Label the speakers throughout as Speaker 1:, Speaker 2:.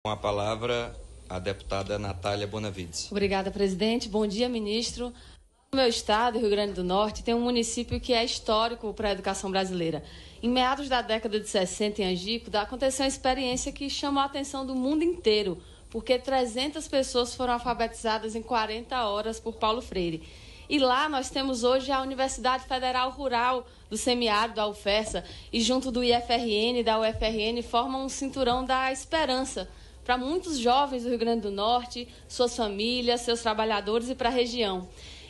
Speaker 1: Com a palavra, a deputada Natália Bonavides.
Speaker 2: Obrigada, presidente. Bom dia, ministro. No meu estado, Rio Grande do Norte, tem um município que é histórico para a educação brasileira. Em meados da década de 60, em Angico, aconteceu uma experiência que chamou a atenção do mundo inteiro, porque 300 pessoas foram alfabetizadas em 40 horas por Paulo Freire. E lá nós temos hoje a Universidade Federal Rural do Semiárido, a UFESA, e junto do IFRN e da UFRN formam um cinturão da esperança para muitos jovens do Rio Grande do Norte, suas famílias, seus trabalhadores e para a região.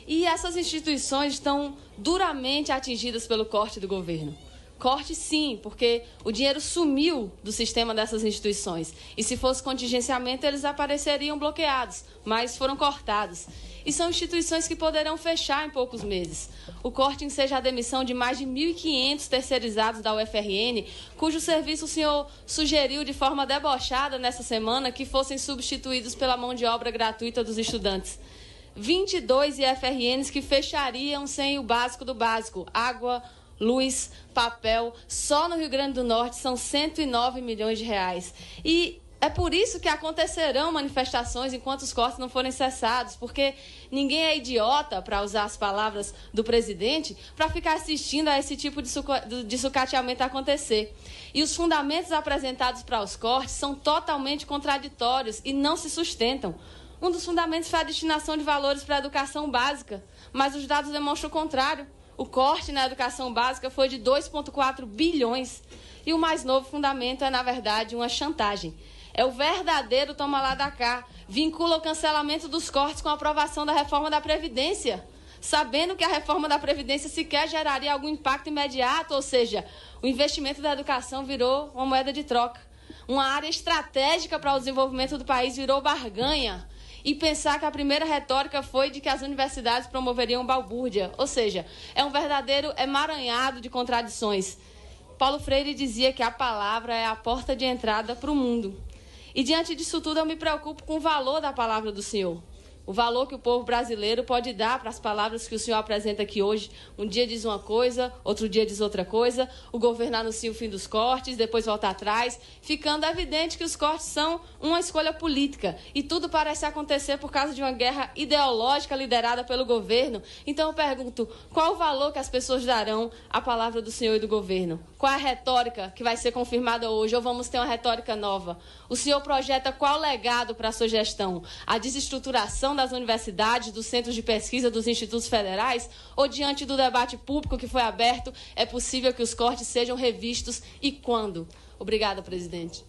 Speaker 2: E essas instituições estão duramente atingidas pelo corte do governo. Corte sim, porque o dinheiro sumiu do sistema dessas instituições. E se fosse contingenciamento, eles apareceriam bloqueados, mas foram cortados. E são instituições que poderão fechar em poucos meses. O corte enseja a demissão de mais de 1.500 terceirizados da UFRN, cujo serviço o senhor sugeriu de forma debochada nessa semana que fossem substituídos pela mão de obra gratuita dos estudantes. 22 IFRNs que fechariam sem o básico do básico, água, luz, papel. Só no Rio Grande do Norte são 109 milhões de reais. E é por isso que acontecerão manifestações enquanto os cortes não forem cessados, porque ninguém é idiota, para usar as palavras do presidente, para ficar assistindo a esse tipo de sucateamento acontecer. E os fundamentos apresentados para os cortes são totalmente contraditórios e não se sustentam. Um dos fundamentos foi a destinação de valores para a educação básica, mas os dados demonstram o contrário. O corte na educação básica foi de 2,4 bilhões. E o mais novo fundamento é, na verdade, uma chantagem. É o verdadeiro toma lá da cá. Vincula o cancelamento dos cortes com a aprovação da reforma da Previdência, sabendo que a reforma da Previdência sequer geraria algum impacto imediato, ou seja, o investimento da educação virou uma moeda de troca. Uma área estratégica para o desenvolvimento do país virou barganha. E pensar que a primeira retórica foi de que as universidades promoveriam balbúrdia. Ou seja, é um verdadeiro emaranhado de contradições. Paulo Freire dizia que a palavra é a porta de entrada para o mundo. E diante disso tudo eu me preocupo com o valor da palavra do senhor. O valor que o povo brasileiro pode dar para as palavras que o senhor apresenta aqui hoje. Um dia diz uma coisa, outro dia diz outra coisa. O governo anuncia o fim dos cortes, depois volta atrás, ficando evidente que os cortes são uma escolha política. E tudo parece acontecer por causa de uma guerra ideológica liderada pelo governo. Então eu pergunto, qual o valor que as pessoas darão à palavra do senhor e do governo? Qual a retórica que vai ser confirmada hoje? Ou vamos ter uma retórica nova? O senhor projeta qual legado para a sua gestão? A desestruturação das universidades, dos centros de pesquisa, dos institutos federais? Ou diante do debate público que foi aberto, é possível que os cortes sejam revistos e quando? Obrigada, presidente.